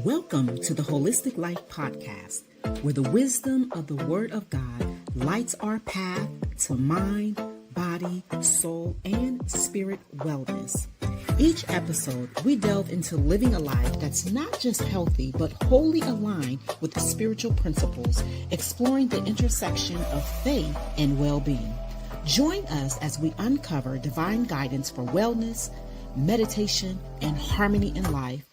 Welcome to the Holistic Life Podcast, where the wisdom of the Word of God lights our path to mind, body, soul, and spirit wellness. Each episode, we delve into living a life that's not just healthy, but wholly aligned with the spiritual principles, exploring the intersection of faith and well-being. Join us as we uncover divine guidance for wellness, meditation, and harmony in life,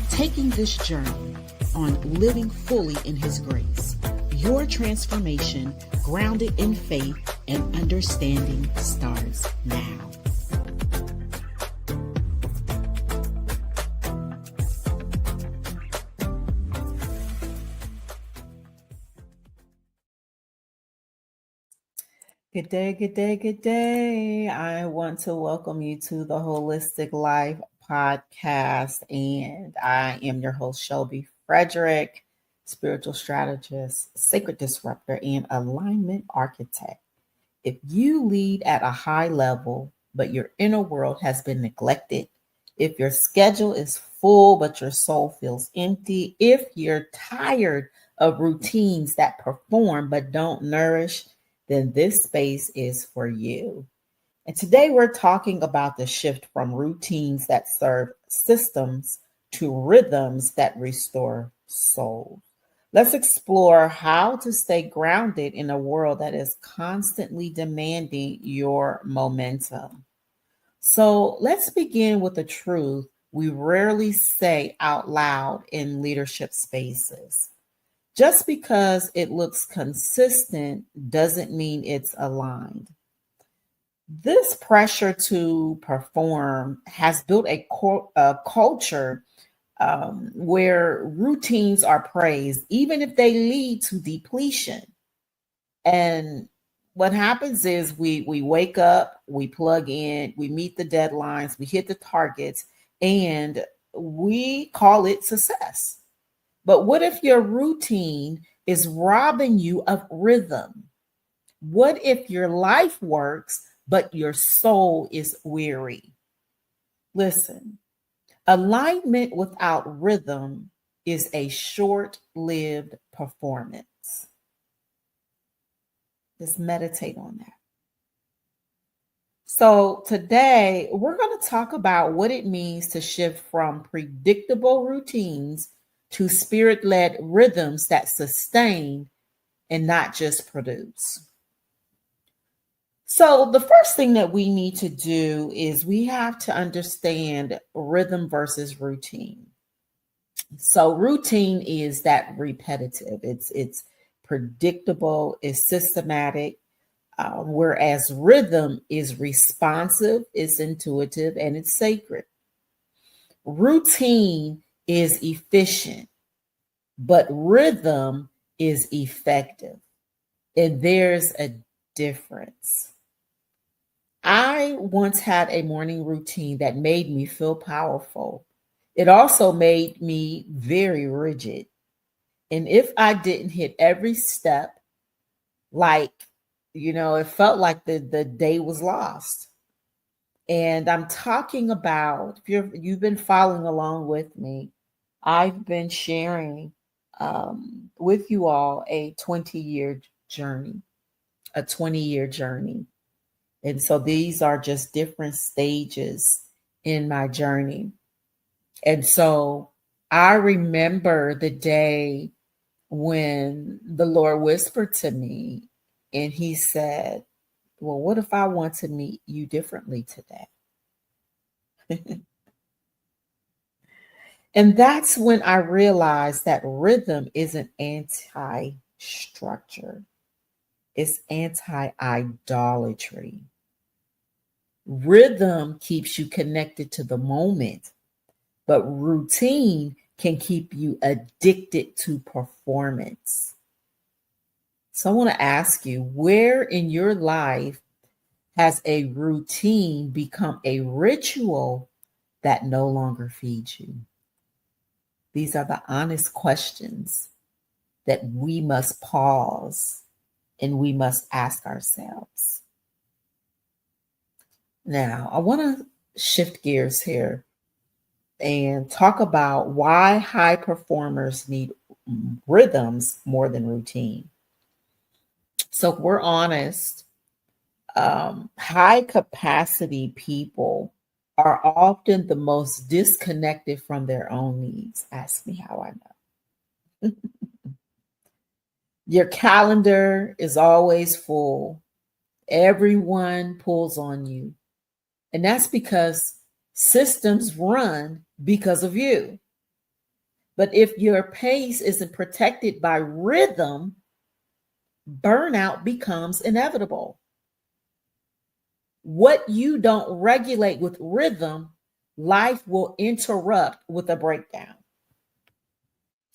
taking this journey on living fully in His grace. Your transformation, grounded in faith and understanding, starts now. Good day, good day, good day. I want to welcome you to the Holistic Life Podcast, and I am your host, Shelby Frederick, spiritual strategist, sacred disruptor, and alignment architect. If you lead at a high level, but your inner world has been neglected, if your schedule is full, but your soul feels empty, if you're tired of routines that perform but don't nourish, then this space is for you. And today we're talking about the shift from routines that serve systems to rhythms that restore soul. Let's explore how to stay grounded in a world that is constantly demanding your momentum. So let's begin with the truth we rarely say out loud in leadership spaces. Just because it looks consistent doesn't mean it's aligned. This pressure to perform has built a culture where routines are praised, even if they lead to depletion. And what happens is we wake up, we plug in, we meet the deadlines, we hit the targets, and we call it success. But what if your routine is robbing you of rhythm? What if your life works, but your soul is weary? Listen, alignment without rhythm is a short-lived performance. Just meditate on that. So today, we're going to talk about what it means to shift from predictable routines to spirit-led rhythms that sustain and not just produce. So the first thing that we need to do is we have to understand rhythm versus routine. So routine is that repetitive. It's predictable, it's systematic, whereas rhythm is responsive, it's intuitive, and it's sacred. Routine is efficient, but rhythm is effective. And there's a difference. I once had a morning routine that made me feel powerful. It also made me very rigid. And if I didn't hit every step, it felt like the day was lost. And I'm talking about, if you've been following along with me, I've been sharing with you all a 20-year journey. And so these are just different stages in my journey. And so I remember the day when the Lord whispered to me and He said, well, what if I want to meet you differently today? And that's when I realized that rhythm isn't anti-structure. It's anti-idolatry. Rhythm keeps you connected to the moment, but routine can keep you addicted to performance. So I want to ask you, where in your life has a routine become a ritual that no longer feeds you? These are the honest questions that we must pause and we must ask ourselves. Now, I want to shift gears here and talk about why high performers need rhythms more than routine. So, if we're honest, high capacity people are often the most disconnected from their own needs. Ask me how I know. Your calendar is always full. Everyone pulls on you. And that's because systems run because of you. But if your pace isn't protected by rhythm, burnout becomes inevitable. What you don't regulate with rhythm, life will interrupt with a breakdown.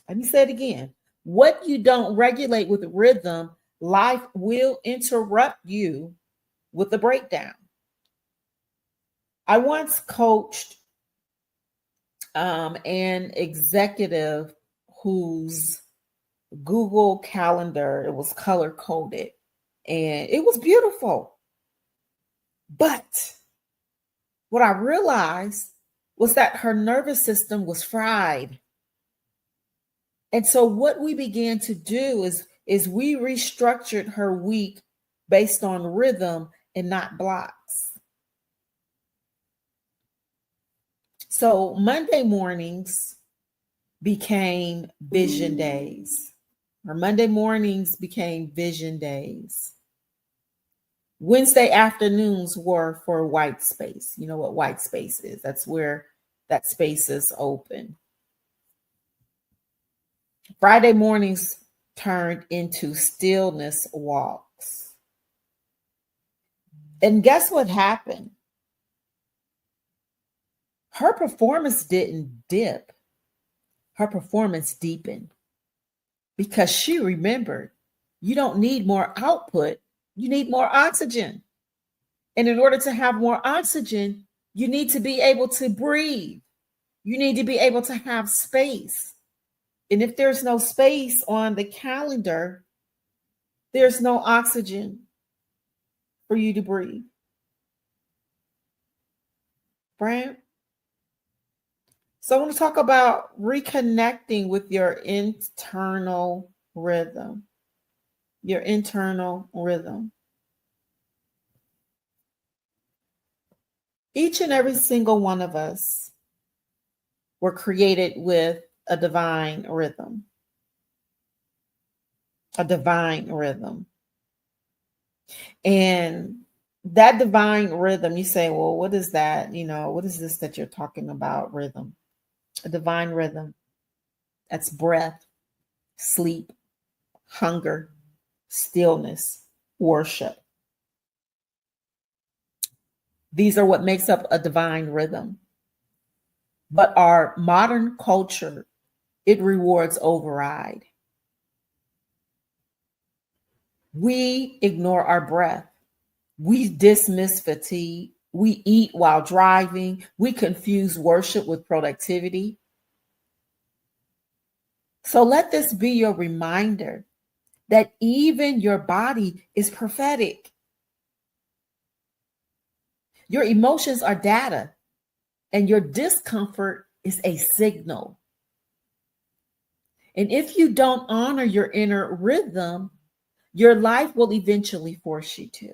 Let me say it again. What you don't regulate with rhythm, life will interrupt you with a breakdown. I once coached an executive whose Google Calendar, it was color coded and it was beautiful. But what I realized was that her nervous system was fried. And so what we began to do is we restructured her week based on rhythm and not blocks. So Monday mornings became vision days. Or Monday mornings became vision days. Wednesday afternoons were for white space. You know what white space is? That's where that space is open. Friday mornings turned into stillness walks. And guess what happened? Her performance didn't dip. Her performance deepened because she remembered you don't need more output, you need more oxygen. And in order to have more oxygen, you need to be able to breathe. You need to be able to have space. And if there's no space on the calendar, there's no oxygen for you to breathe. Right? So I want to talk about reconnecting with your internal rhythm. Your internal rhythm. Each and every single one of us were created with a divine rhythm. A divine rhythm. And that divine rhythm, you say, well, what is that? You know, what is this that you're talking about? Rhythm. A divine rhythm. That's breath, sleep, hunger, stillness, worship. These are what makes up a divine rhythm. But our modern culture, it rewards override. We ignore our breath. We dismiss fatigue. We eat while driving. We confuse worship with productivity. So let this be your reminder that even your body is prophetic. Your emotions are data, and your discomfort is a signal. And if you don't honor your inner rhythm, your life will eventually force you to.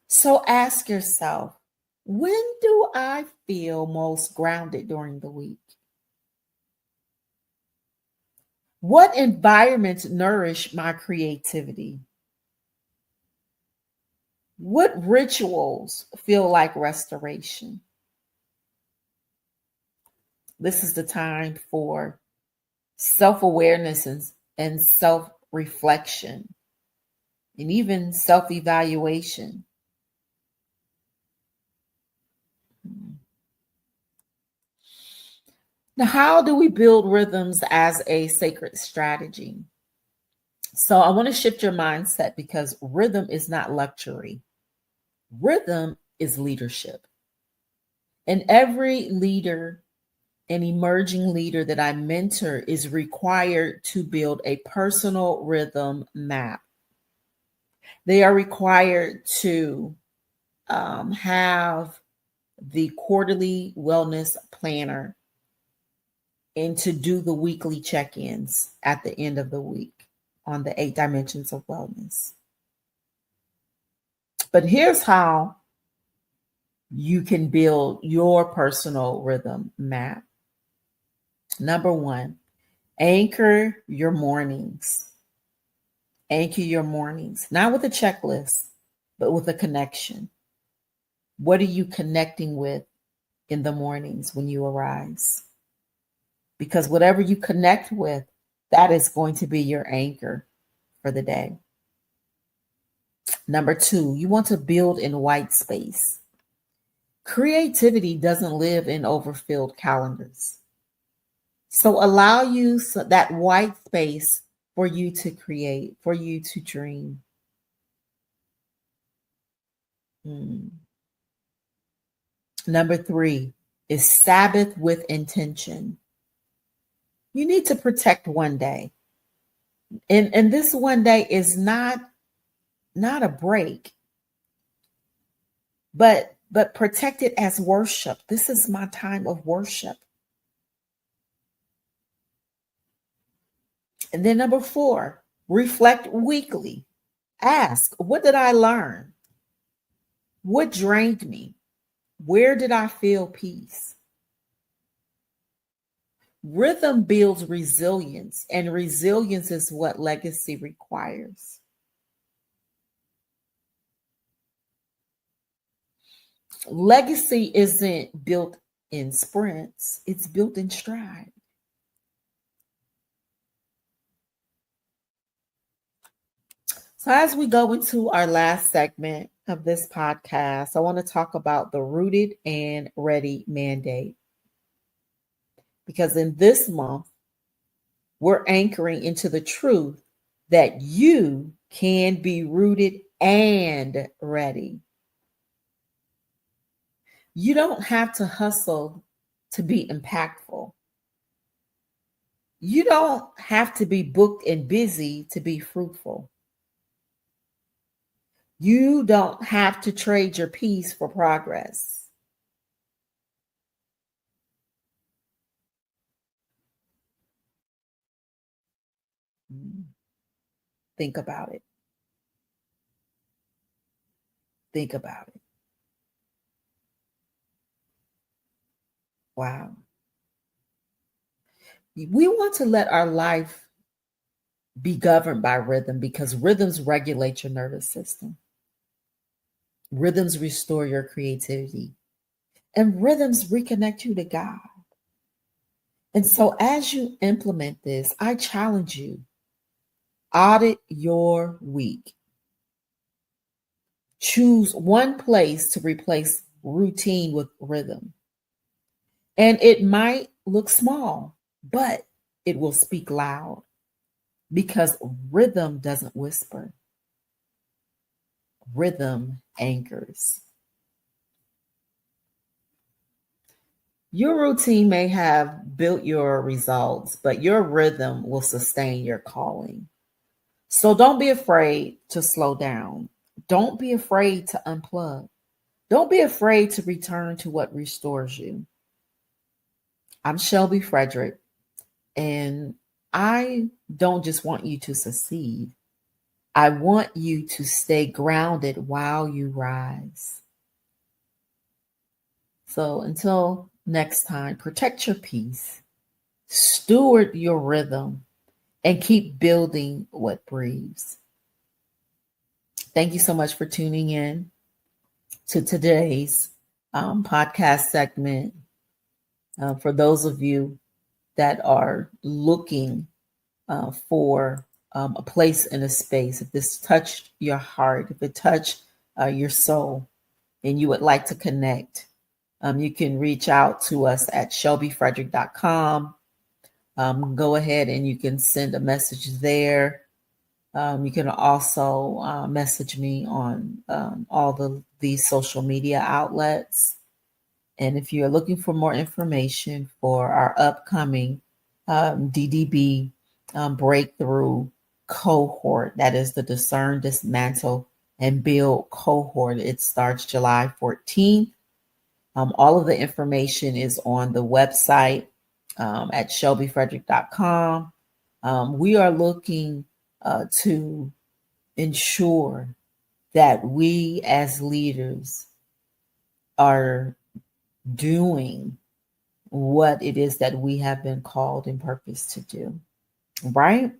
So ask yourself, when do I feel most grounded during the week? What environments nourish my creativity? What rituals feel like restoration? This is the time for self-awareness and self-reflection and even self-evaluation. Now, how do we build rhythms as a sacred strategy? So I want to shift your mindset because rhythm is not luxury. Rhythm is leadership. And every leader, an emerging leader that I mentor is required to build a personal rhythm map. They are required to have the quarterly wellness planner and to do the weekly check-ins at the end of the week on the 8 dimensions of wellness. But here's how you can build your personal rhythm map. Number one, anchor your mornings. Anchor your mornings, not with a checklist, but with a connection. What are you connecting with in the mornings when you arise? Because whatever you connect with, that is going to be your anchor for the day. Number two, you want to build in white space. Creativity doesn't live in overfilled calendars. So allow you that white space for you to create, for you to dream. Number three is Sabbath with intention. You need to protect one day. And this one day is not a break, but protect it as worship. This is my time of worship. And then number four, reflect weekly. Ask, what did I learn? What drained me? Where did I feel peace? Rhythm builds resilience, and resilience is what legacy requires. Legacy isn't built in sprints, it's built in stride. So as we go into our last segment of this podcast, I want to talk about the Rooted and Ready mandate. Because in this month, we're anchoring into the truth that you can be rooted and ready. You don't have to hustle to be impactful. You don't have to be booked and busy to be fruitful. You don't have to trade your peace for progress. Think about it. Think about it. Wow. We want to let our life be governed by rhythm because rhythms regulate your nervous system. Rhythms restore your creativity. And rhythms reconnect you to God. And so as you implement this, I challenge you, audit your week. Choose one place to replace routine with rhythm. And it might look small, but it will speak loud because rhythm doesn't whisper. Rhythm anchors. Your routine may have built your results, but your rhythm will sustain your calling. So don't be afraid to slow down. Don't be afraid to unplug. Don't be afraid to return to what restores you. I'm Shelby Frederick, and I don't just want you to succeed. I want you to stay grounded while you rise. So until next time, protect your peace, steward your rhythm, and keep building what breathes. Thank you so much for tuning in to today's podcast segment. For those of you that are looking for a place and a space, if this touched your heart, if it touched your soul, and you would like to connect, you can reach out to us at shelbyfrederick.com. Go ahead and you can send a message there. You can also message me on all these social media outlets. And if you're looking for more information for our upcoming DDB breakthrough cohort, that is the Discern, Dismantle, and Build cohort, it starts July 14th. All of the information is on the website at shelbyfrederick.com. We are looking to ensure that we as leaders are doing what it is that we have been called and purposed to do, right?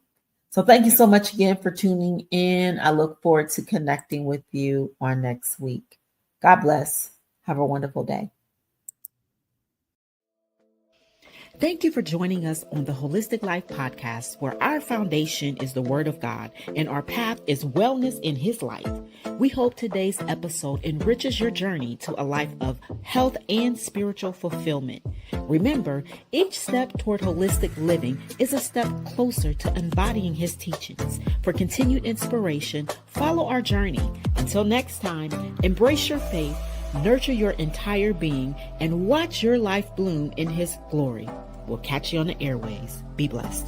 So thank you so much again for tuning in. I look forward to connecting with you on next week. God bless. Have a wonderful day. Thank you for joining us on the Holistic Life Podcast, where our foundation is the Word of God and our path is wellness in His light. We hope today's episode enriches your journey to a life of health and spiritual fulfillment. Remember, each step toward holistic living is a step closer to embodying His teachings. For continued inspiration, follow our journey. Until next time, embrace your faith, nurture your entire being, and watch your life bloom in His glory. We'll catch you on the airways. Be blessed.